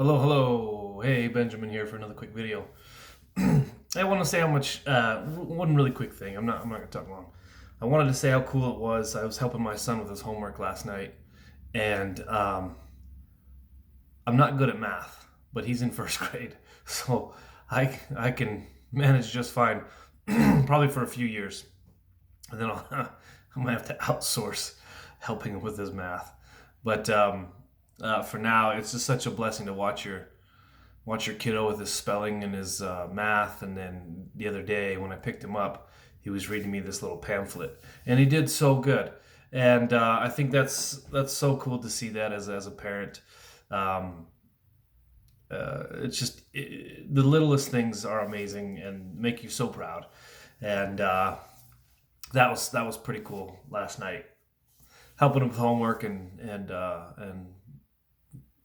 Hello, hello. Hey, Benjamin here for another quick video. I want to say how much. One really quick thing. I'm not gonna talk long. I wanted to say how cool it was. I was helping my son with his homework last night, and I'm not good at math, but he's in first grade, so I can manage just fine, probably for a few years, and then I might have to outsource helping him with his math. But for now, it's just such a blessing to watch your kiddo with his spelling and his math. And then the other day when I picked him up, he was reading me this little pamphlet, and he did so good. And I think that's so cool to see that as a parent. Um, it's just the littlest things are amazing and make you so proud. And that was pretty cool last night, helping him with homework and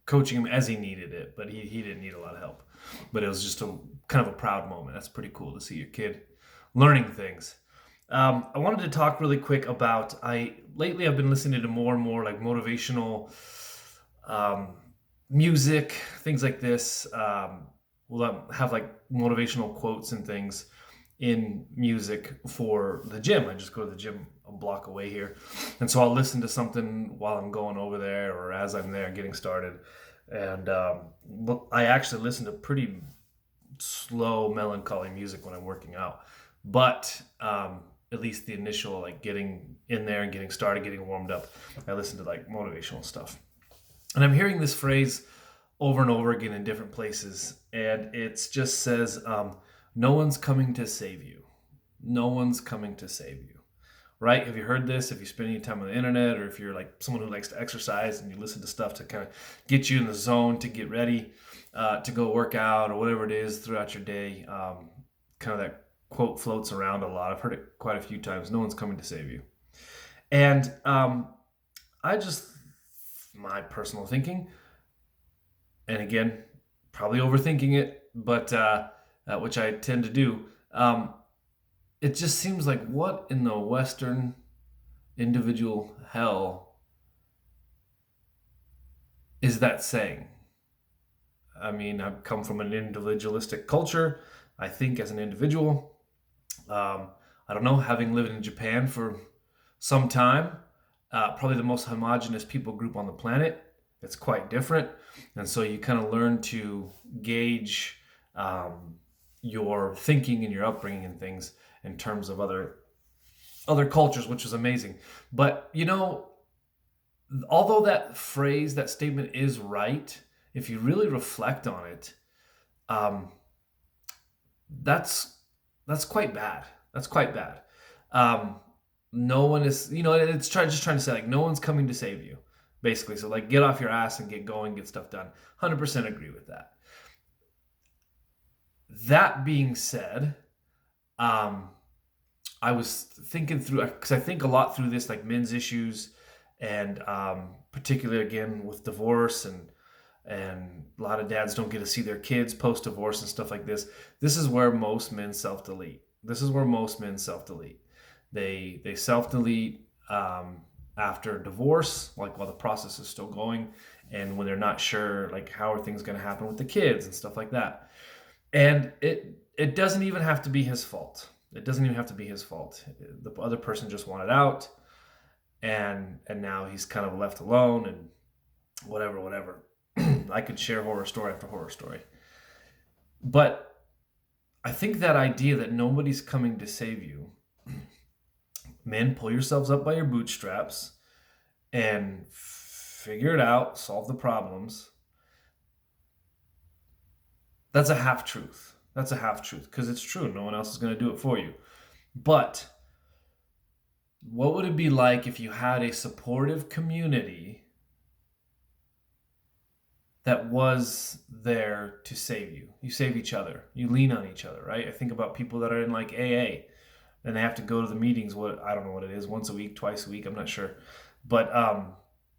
coaching him as he needed it, but he didn't need a lot of help. But it was just a kind of a proud moment. That's pretty cool to see your kid learning things. I wanted to talk really quick about I lately I've been listening to more and more like motivational um, music, things like this. We'll have like motivational quotes and things in music for the gym. I just go to the gym a block away here. And so I'll listen to something while I'm going over there or as I'm there getting started. And I actually listen to pretty slow, melancholy music when I'm working out. But at least the initial, like getting in there and getting started, getting warmed up, I listen to like motivational stuff. And I'm hearing this phrase over and over again in different places. And it just says, no one's coming to save you. No one's coming to save you. Right? Have you heard this? If you spend any time on the internet, or if you're like someone who likes to exercise and you listen to stuff to kind of get you in the zone to get ready to go work out or whatever it is throughout your day, kind of that quote floats around a lot. I've heard it quite a few times. No one's coming to save you. And I just, my personal thinking, and again, probably overthinking it, but which I tend to do. It just seems like, what in the Western individual hell is that saying? I mean, I've come from an individualistic culture. I think as an individual. I don't know, having lived in Japan for some time, probably the most homogenous people group on the planet. It's quite different. And so you kind of learn to gauge your thinking and your upbringing and things in terms of other cultures, which is amazing. But although that statement is right, if you really reflect on it, um, that's that's quite bad. That's quite bad. Um, no one is, it's just trying to say like no one's coming to save you, basically. So like get off your ass and get going, get stuff done. 100% agree with that. That being said, um, I was thinking through because I think a lot through this, like men's issues, and particularly again with divorce and a lot of dads don't get to see their kids post divorce and stuff like this. This is where most men self delete. This is where most men self delete. They self delete after divorce, like while the process is still going, and when they're not sure, like how are things going to happen with the kids and stuff like that. And it doesn't even have to be his fault. It doesn't even have to be his fault. The other person just wanted out, and now he's kind of left alone and whatever. I could share horror story after horror story. But I think that idea that nobody's coming to save you, men, pull yourselves up by your bootstraps and figure it out, solve the problems. That's a half truth. That's a half truth because it's true. No one else is going to do it for you. But what would it be like if you had a supportive community that was there to save you? You save each other. You lean on each other, right? I think about people that are in like AA and they have to go to the meetings. I don't know what it is, once a week, twice a week, I'm not sure. But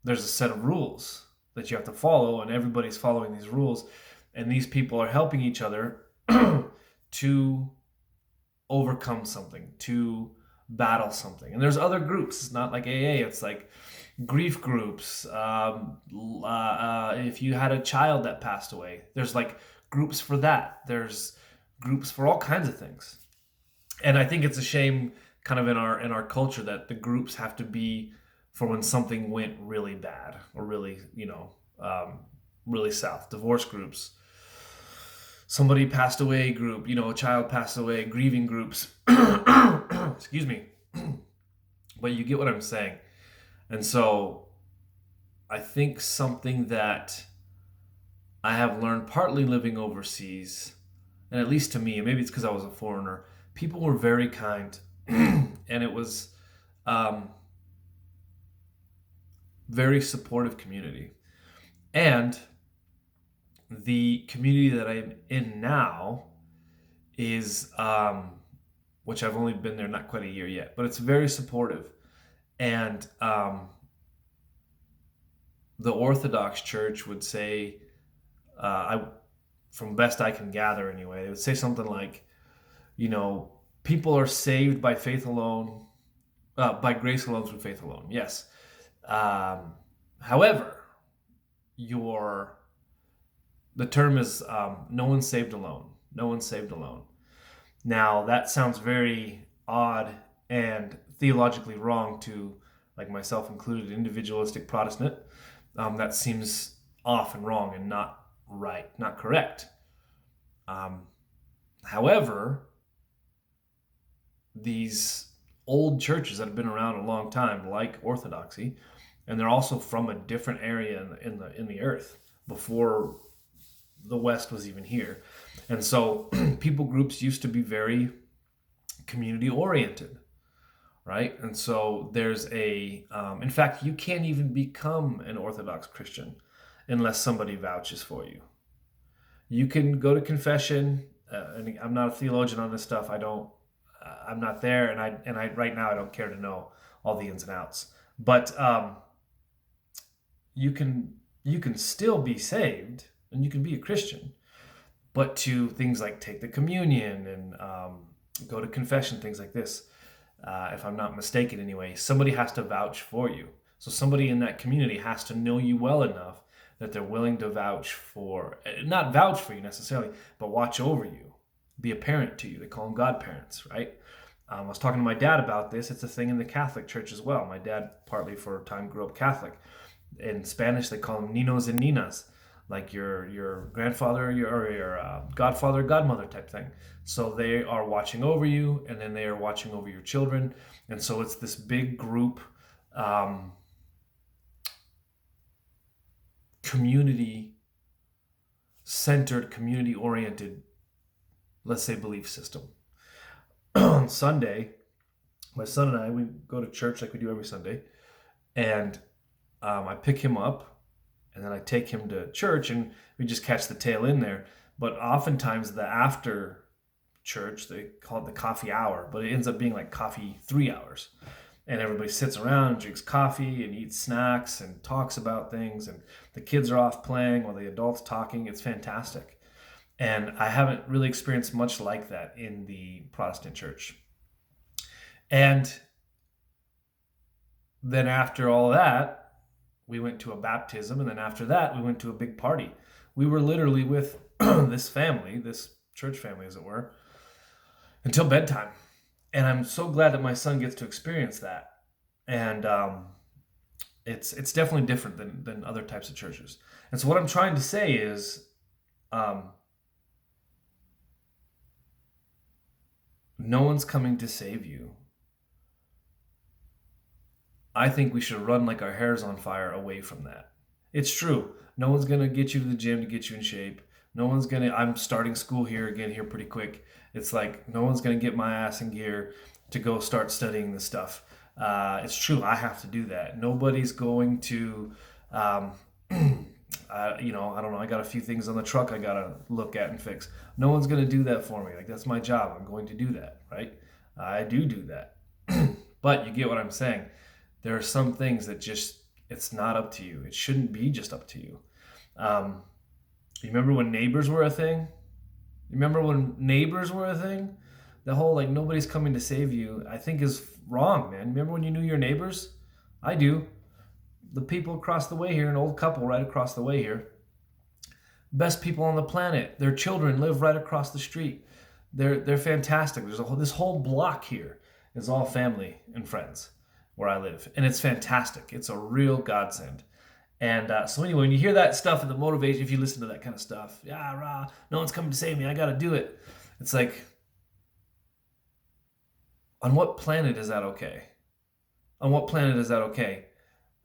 there's a set of rules that you have to follow, and everybody's following these rules. And these people are helping each other to overcome something, to battle something. And there's other groups. It's not like AA. It's like grief groups. If you had a child that passed away, there's like groups for that. There's groups for all kinds of things. And I think it's a shame, kind of in our culture, that the groups have to be for when something went really bad or really, really south. Divorce groups, somebody passed away group, a child passed away, grieving groups. Excuse me. But you get what I'm saying. And so I think something that I have learned partly living overseas, and at least to me, and maybe it's because I was a foreigner, people were very kind. And it was very supportive community. And the community that I'm in now is, which I've only been there not quite a year yet, but it's very supportive. And the Orthodox Church would say, from best I can gather anyway, they would say something like, people are saved by faith alone, by grace alone through faith alone. Yes. However, the term is no one's saved alone. No one's saved alone. Now, that sounds very odd and theologically wrong to, like myself included, individualistic Protestant. That seems off and wrong and not right, not correct. However, these old churches that have been around a long time, like Orthodoxy, and they're also from a different area in the earth before the West was even here. And so people groups used to be very community oriented, right? And so there's in fact, you can't even become an Orthodox Christian unless somebody vouches for you. You can go to confession, and I'm not a theologian on this stuff. I'm not there, and I right now I don't care to know all the ins and outs. But you can still be saved, and you can be a Christian, but to things like take the communion and go to confession, things like this, if I'm not mistaken anyway, somebody has to vouch for you. So somebody in that community has to know you well enough that they're willing to not vouch for you necessarily, but watch over you, be a parent to you. They call them godparents, right? I was talking to my dad about this. It's a thing in the Catholic Church as well. My dad, partly for a time, grew up Catholic. In Spanish, they call them ninos and ninas, like your grandfather, your godfather, godmother type thing. So they are watching over you, and then they are watching over your children. And so it's this big group, community-centered, community-oriented, let's say, belief system. On Sunday, my son and I, we go to church like we do every Sunday, and I pick him up, and then I take him to church, and we just catch the tail end there. But oftentimes the after church, they call it the coffee hour, but it ends up being like coffee 3 hours. And everybody sits around and drinks coffee and eats snacks and talks about things, and the kids are off playing while the adults talking. It's fantastic. And I haven't really experienced much like that in the Protestant church. And then after all that, we went to a baptism, and then after that, we went to a big party. We were literally with this family, this church family, as it were, until bedtime. And I'm so glad that my son gets to experience that. And it's definitely different than other types of churches. And so what I'm trying to say is, no one's coming to save you. I think we should run like our hair's on fire away from that. It's true. No one's going to get you to the gym to get you in shape. No one's going to, I'm starting school here pretty quick. It's like, no one's going to get my ass in gear to go start studying this stuff. It's true. I have to do that. Nobody's going to, I don't know. I got a few things on the truck I got to look at and fix. No one's going to do that for me. Like, that's my job. I'm going to do that, right? I do that. But you get what I'm saying. There are some things that just, it's not up to you. It shouldn't be just up to you. You remember when neighbors were a thing? The whole, like, nobody's coming to save you, I think is wrong, man. Remember when you knew your neighbors? I do. the people across the way here, an old couple right across the way here, best people on the planet. Their children live right across the street. They're fantastic. This whole block here is all family and friends where I live, and it's fantastic. It's a real godsend. And so anyway, when you hear that stuff and the motivation, if you listen to that kind of stuff, yeah, rah, no one's coming to save me, I got to do it. It's like, on what planet is that okay? On what planet is that okay?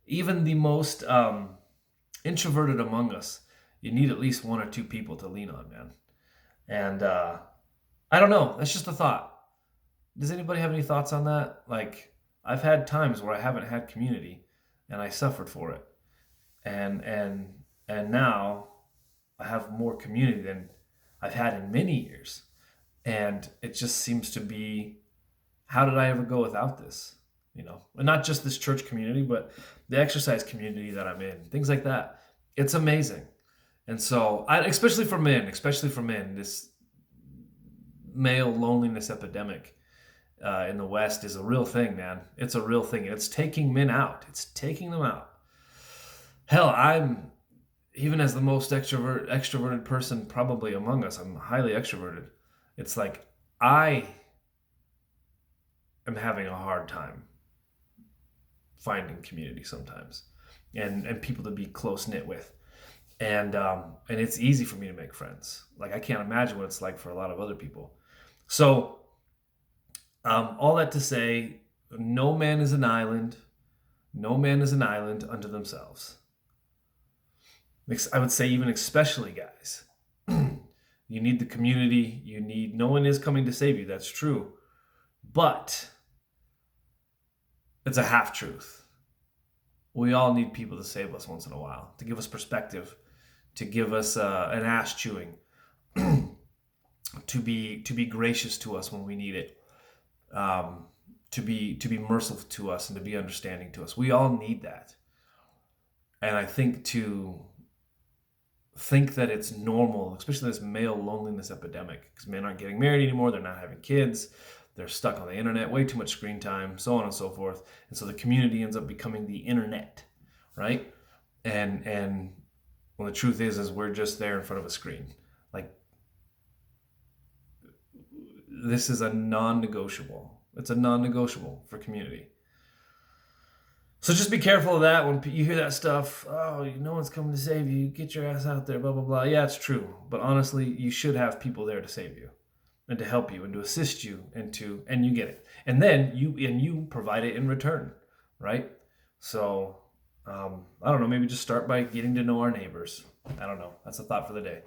Even the most introverted among us, you need at least one or two people to lean on, man. And I don't know. That's just a thought. Does anybody have any thoughts on that? Like, I've had times where I haven't had community, and I suffered for it. And now I have more community than I've had in many years. And it just seems to be, how did I ever go without this? You know, and not just this church community, but the exercise community that I'm in, things like that. It's amazing. And so, especially for men, this male loneliness epidemic in the West is a real thing, man. It's a real thing. It's taking men out. It's taking them out. Hell, I'm, even as the most extroverted person probably among us, I'm highly extroverted. It's like I am having a hard time finding community sometimes, and people to be close knit with, and it's easy for me to make friends. Like, I can't imagine what it's like for a lot of other people. So all that to say, no man is an island. No man is an island unto themselves. I would say even especially guys. You need the community. No one is coming to save you. That's true. But it's a half-truth. We all need people to save us once in a while, to give us perspective, to give us an ass chewing, to be gracious to us when we need it, to be merciful to us and to be understanding to us. We all need that. And I think to think that it's normal, especially this male loneliness epidemic, because men aren't getting married anymore, they're not having kids, they're stuck on the internet, way too much screen time, so on and so forth. And so the community ends up becoming the internet, right? And well, the truth is we're just there in front of a screen. Like, this is a non-negotiable. It's a non-negotiable for community. So just be careful of that when you hear that stuff. Oh, no one's coming to save you. Get your ass out there, blah, blah, blah. Yeah, it's true. But honestly, you should have people there to save you and to help you and to assist you and you get it. And then you provide it in return, right? So, I don't know, maybe just start by getting to know our neighbors. I don't know. That's a thought for the day.